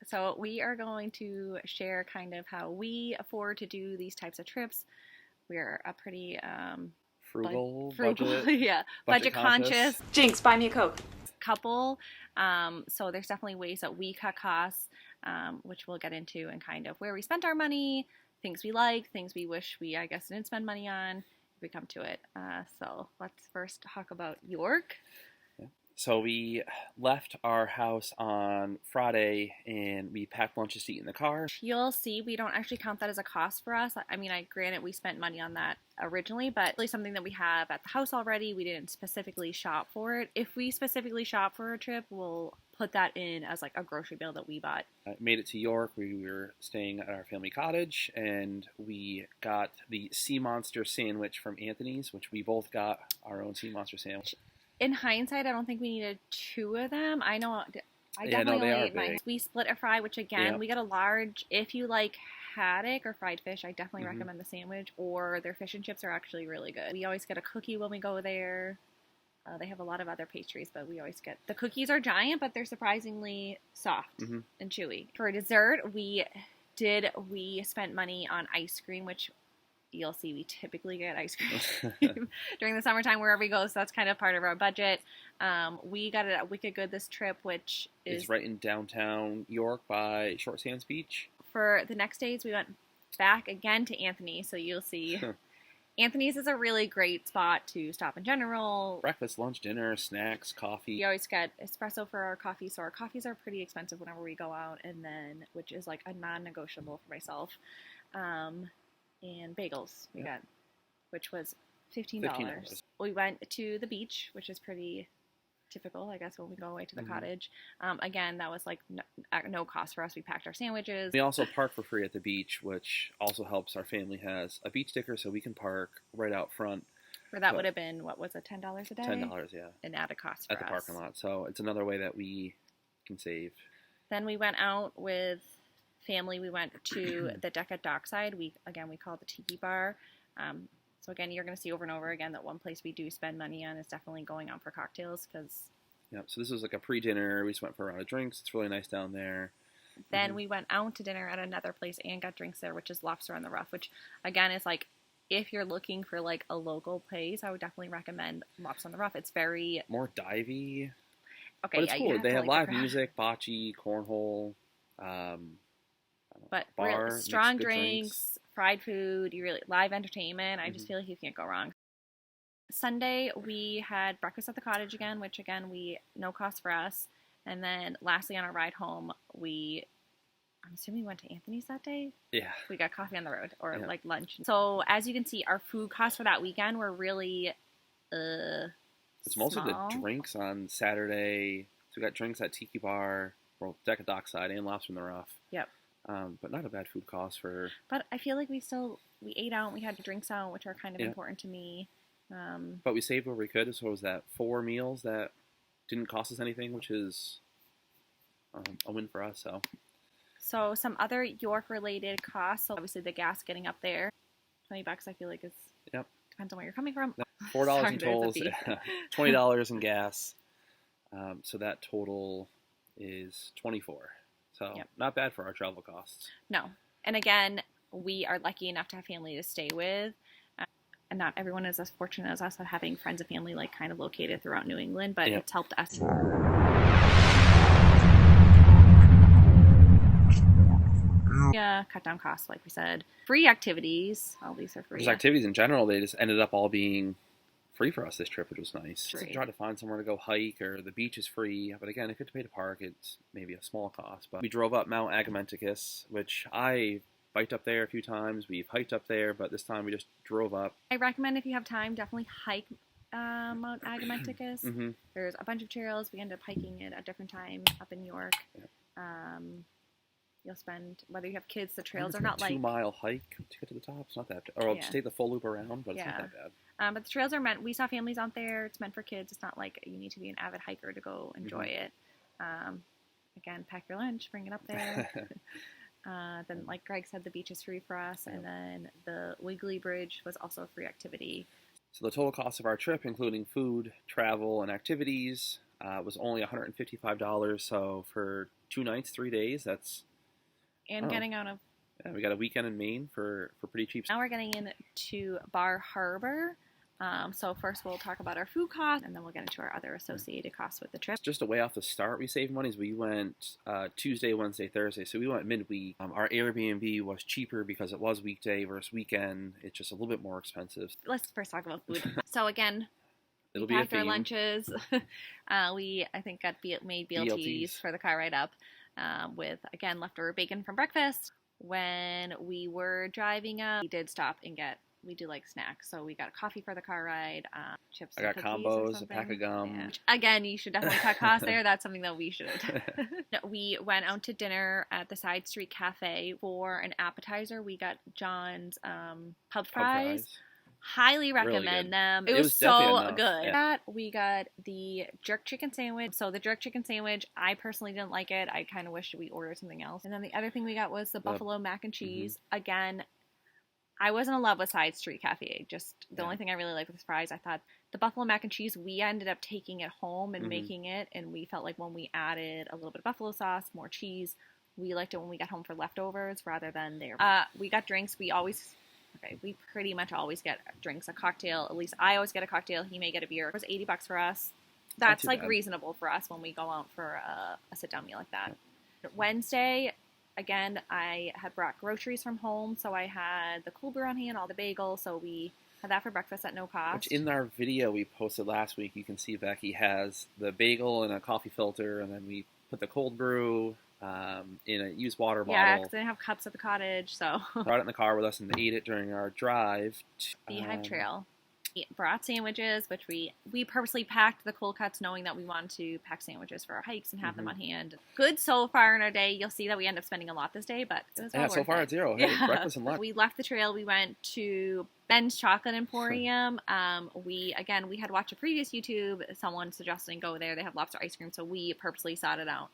So we are going to share kind of how we afford to do these types of trips. We're a pretty Frugal, frugal, budget, yeah, budget conscious Jinx, buy me a Coke. couple. So there's definitely ways that we cut costs, which we'll get into, and kind of where we spent our money, things we like, things we wish we, I guess, didn't spend money on if we come to it. So let's first talk about York. So we left our house on Friday and we packed lunches to eat in the car. You'll see we don't actually count that as a cost for us. I mean, granted we spent money on that originally, but it's really something that we have at the house already. We didn't specifically shop for it. If we specifically shop for a trip, we'll put that in as like a grocery bill that we bought. I made it to York. We were staying at our family cottage and we got the Sea Monster sandwich from Anthony's, which we both got our own Sea Monster sandwich. In hindsight, I don't think we needed two of them. I know I Yeah, no, definitely they only are ate mine. big. We split a fry, which again, Yeah. we got a large. If you like haddock or fried fish, I definitely Mhm. recommend the sandwich, or their fish and chips are actually really good. We always get a cookie when we go there. They have a lot of other pastries, but we always get the cookies are giant, but they're surprisingly soft Mhm. and chewy. For dessert, we spent money on ice cream, which you'll see we typically get ice cream during the summertime wherever we go, so that's kind of part of our budget. We got it at Wicked Good this trip, which is It's right in downtown York by Short Sands Beach. for the next days. We went back again to Anthony, so you'll see Anthony's is a really great spot to stop in general. Breakfast, lunch, dinner, snacks, coffee. We always get espresso for our coffee, so our coffees are pretty expensive whenever we go out, and then which is like a non-negotiable for myself. And bagels we got, which was $15. We went to the beach, which is pretty typical, I guess, when we go away to the cottage. Again, that was like no cost for us. We packed our sandwiches. We also park for free at the beach, which also helps. Our family has a beach sticker, so we can park right out front. Or that would have been, what was it, $10 a day? $10, yeah. An added cost for at the us. parking lot. So it's another way that we can save. Then we went out with family. We went to the deck at Dockside. We call it the Tiki Bar. So again, you're going to see over and over again that one place we do spend money on is definitely going out for cocktails because. Yeah. So this was like a pre-dinner. We just went for a round of drinks. It's really nice down there. Then we went out to dinner at another place and got drinks there, which is Lobster on the Rough, which again is like if you're looking for like a local place, I would definitely recommend Lobster on the Rough. It's very more divey. Okay, but it's cool. They have live the music, bocce, cornhole. But bar, really strong drinks, fried food, you really live entertainment. I just feel like you can't go wrong. Sunday we had breakfast at the cottage again, which again no cost for us. And then lastly on our ride home, I'm assuming we went to Anthony's that day. Yeah. We got coffee on the road or like lunch. So as you can see, our food costs for that weekend were really it's mostly small. the drinks on Saturday. So we got drinks at Tiki Bar, well, Deck at Dockside, and Lobster in the Rough. Yep. But not a bad food cost for. But I feel like we ate out and we had drinks out, which are kind of important to me. But we saved where we could. So it was that 4 meals that didn't cost us anything, which is a win for us. So some other York-related costs. So obviously the gas getting up there, $20. I feel like is. Yep. Depends on where you're coming from. $4 in tolls, $20 in gas. So that total is $24. So not bad for our travel costs. No. And again, we are lucky enough to have family to stay with. And not everyone is as fortunate as us of having friends and family like kind of located throughout New England, but it's helped us. Yeah, cut down costs, like we said. Free activities. All these are free. Just activities in general, they just ended up all being free for us this trip, which was nice. Just try to find somewhere to go hike, or the beach is free. But again, if you have to pay to park, it's maybe a small cost. But we drove up Mount Agamenticus, which I biked up there a few times. We've hiked up there, but this time we just drove up. I recommend if you have time, definitely hike Mount Agamenticus. There's a bunch of trails. We ended up hiking it at a different time up in York. You'll spend, whether you have kids, the trails are not like 2-mile hike to get to the top. It's not that bad. Or just take the full loop around, but it's not that bad. But the trails are meant, we saw families out there. It's meant for kids. It's not like you need to be an avid hiker to go enjoy it. Again, pack your lunch, bring it up there. Then, like Greg said, the beach is free for us. And then the Wiggly Bridge was also a free activity. So the total cost of our trip, including food, travel, and activities, was only $155. So for 2 nights, 3 days, that's getting out of. Yeah, we got a weekend in Maine for pretty cheap. Now we're getting into Bar Harbor. So first we'll talk about our food costs, and then we'll get into our other associated costs with the trip. Just a way off the start, we saved money. We went Tuesday, Wednesday, Thursday. So we went midweek. Our Airbnb was cheaper because it was weekday versus weekend. It's just a little bit more expensive. Let's first talk about food. So again, It'll we be packed our lunches. We, I think, made BLTs for the car ride up with, again, leftover bacon from breakfast. When we were driving up, we did stop and we do like snacks. So we got a coffee for the car ride, chips. I got combos, a pack of gum. Yeah. Which, again, you should definitely cut costs there. That's something that we should. We went out to dinner at the Side Street Cafe. For an appetizer, we got John's pub fries. Highly recommend them. It was so good. Yeah. We got the jerk chicken sandwich. So the jerk chicken sandwich, I personally didn't like it. I kind of wish we ordered something else. And then the other thing we got was the buffalo mac and cheese. Again, I wasn't in love with Side Street Cafe. Just the only thing I really liked was fries. I thought the buffalo mac and cheese, we ended up taking it home and making it. And we felt like when we added a little bit of buffalo sauce, more cheese, we liked it when we got home for leftovers rather than there. We got drinks. We pretty much always get drinks, a cocktail. At least I always get a cocktail. He may get a beer. It was $80 for us. That's like reasonable for us when we go out for a sit-down meal like that. Wednesday, again, I had brought groceries from home. So I had the cold brew on hand, all the bagels. So we had that for breakfast at no cost. Which in our video we posted last week, you can see Becky has the bagel and a coffee filter. And then we put the cold brew in a used water bottle. Yeah, because I didn't have cups at the cottage, so. Brought it in the car with us and ate it during our drive. Beehive Trail. We brought sandwiches, which we purposely packed the cold cuts knowing that we wanted to pack sandwiches for our hikes and have them on hand. Good so far in our day. You'll see that we end up spending a lot this day, but it was well worth so far it. At zero. Hey, breakfast and lunch. We left the trail. We went to Ben's Chocolate Emporium. We had watched a previous YouTube. Someone suggesting go there. They have lobster ice cream, so we purposely sought it out.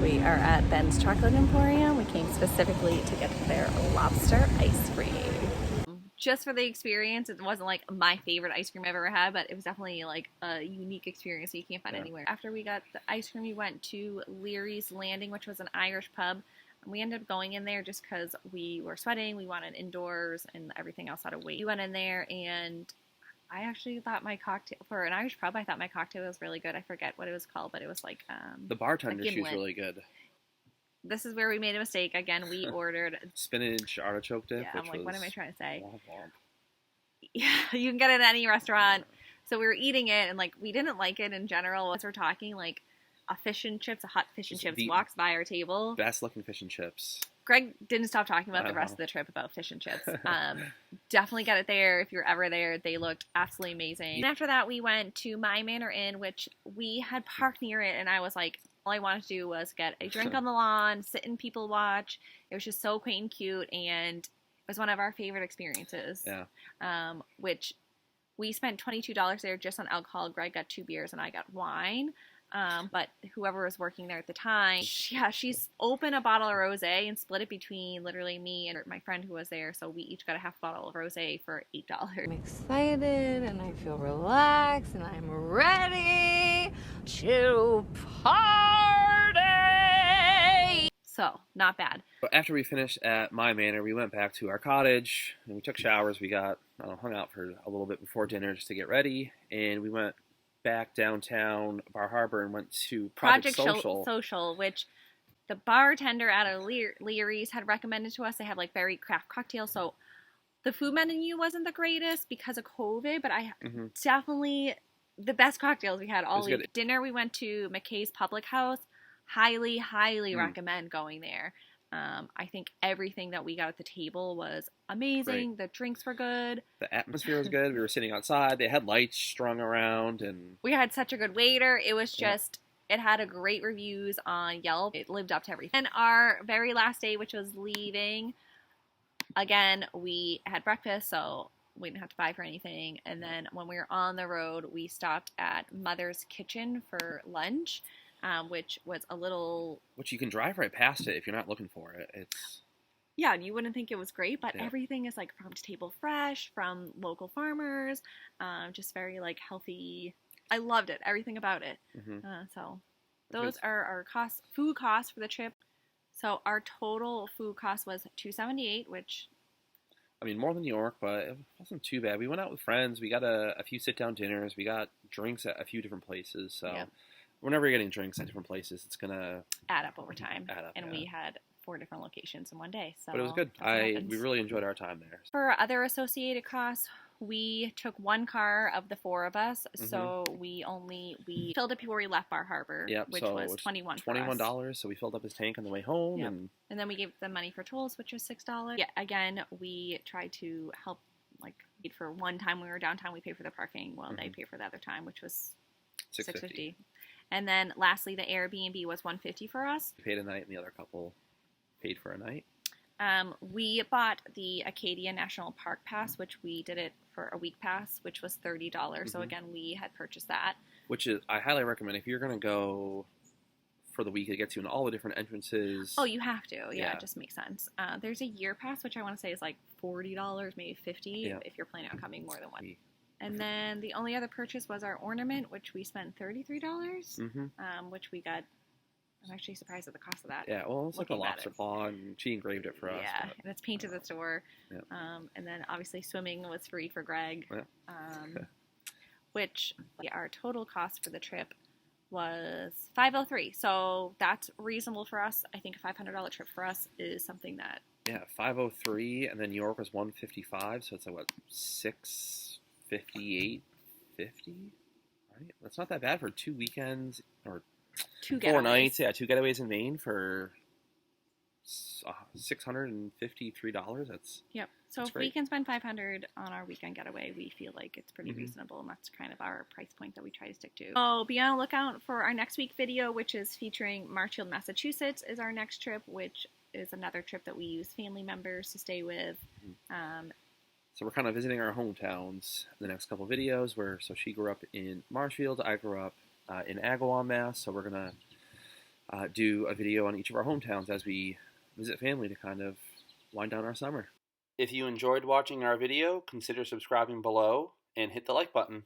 We are at Ben's Chocolate Emporium. We came specifically to get their lobster ice cream. Just for the experience, it wasn't like my favorite ice cream I've ever had, but it was definitely like a unique experience that you can't find anywhere. After we got the ice cream, we went to Leary's Landing, which was an Irish pub. We ended up going in there just because we were sweating. We wanted indoors and everything else had to wait. We went in there and I actually thought my cocktail, for an Irish pub, I thought my cocktail was really good. I forget what it was called, but it was like... the bartender, she's really good. This is where we made a mistake. Again, we ordered... spinach artichoke dip, I'm like, what am I trying to say? Womp womp. Yeah, you can get it at any restaurant. So we were eating it, and like we didn't like it in general. As we're talking, like a fish and chips, a hot fish and chips walks by our table. Best looking fish and chips. Greg didn't stop talking about the rest of the trip about fish and chips. Definitely get it there if you're ever there. They looked absolutely amazing. And after that, we went to My Manor Inn, which we had parked near it, and I was like, all I wanted to do was get a drink on the lawn, sit and people watch. It was just so quaint and cute, and it was one of our favorite experiences. Yeah. Which we spent $22 there just on alcohol. Greg got 2 beers, and I got wine. But whoever was working there at the time, she's opened a bottle of rosé and split it between literally me and my friend who was there. So we each got a half bottle of rosé for $8. I'm excited and I feel relaxed and I'm ready to party. So not bad. But after we finished at My Manor, we went back to our cottage and we took showers. We got hung out for a little bit before dinner just to get ready, and we went back downtown Bar Harbor and went to Project Social, which the bartender out of Leary's had recommended to us. They have like very craft cocktails, so the food menu wasn't the greatest because of COVID, but definitely the best cocktails we had all week. Good. Dinner, we went to McKay's Public House. Highly recommend going there. I think everything that we got at the table was amazing. Great. The drinks were good. The atmosphere was good. We were sitting outside. They had lights strung around, and we had such a good waiter. It was just, it had a great reviews on Yelp. It lived up to everything. And our very last day, which was leaving, again, we had breakfast, so we didn't have to buy for anything. And then when we were on the road, we stopped at Mother's Kitchen for lunch. Which was a little... Which you can drive right past it if you're not looking for it. It's... Yeah, and you wouldn't think it was great, but everything is like farm to table fresh, from local farmers, just very like healthy I loved it, everything about it. So those are our food costs for the trip. So our total food cost was $278, which, I mean, more than New York, but it wasn't too bad. We went out with friends. We got a few sit-down dinners. We got drinks at a few different places. So whenever you're getting drinks at different places, it's going to add up over time. And we had 4 different locations in one day. So but it was good. We really enjoyed our time there. For other associated costs, we took one car of the 4 of us, so we filled up before we left Bar Harbor, which was $21. So we filled up his tank on the way home, and then we gave them money for tolls, which was $6. Yeah, again, we tried to help, like, for one time we were downtown, we paid for the parking, while they paid for the other time, which was $6.50. And then lastly, the Airbnb was $150 for us. We paid a night, and the other couple paid for a night. We bought the Acadia National Park Pass, which we did it for a week pass, which was $30. So again, we had purchased that. Which is, I highly recommend if you're going to go for the week, it gets you in all the different entrances. Oh, you have to. Yeah, it just makes sense. There's a year pass, which I want to say is like $40, maybe $50 if you're planning on coming more than one. And then the only other purchase was our ornament, which we spent $33, which we got. I'm actually surprised at the cost of that. Yeah, well, it's like a lobster claw, and she engraved it for us. Yeah, and it's painted the store. And then obviously swimming was free for Greg, which our total cost for the trip was $503. So that's reasonable for us. I think a $500 trip for us is something that. Yeah, $503, and then New York was $155, so it's like what, $658.50, right? That's not that bad for 2 weekends or 4 nights. Yeah, 2 getaways in Maine for $653. That's So if we can spend $500 on our weekend getaway, we feel like it's pretty reasonable, and that's kind of our price point that we try to stick to. So be on the lookout for our next week video, which is featuring Marshfield, Massachusetts, is our next trip, which is another trip that we use family members to stay with. So we're kind of visiting our hometowns in the next couple videos. So she grew up in Marshfield, I grew up in Agawam, Mass. So we're going to do a video on each of our hometowns as we visit family to kind of wind down our summer. If you enjoyed watching our video, consider subscribing below and hit the like button.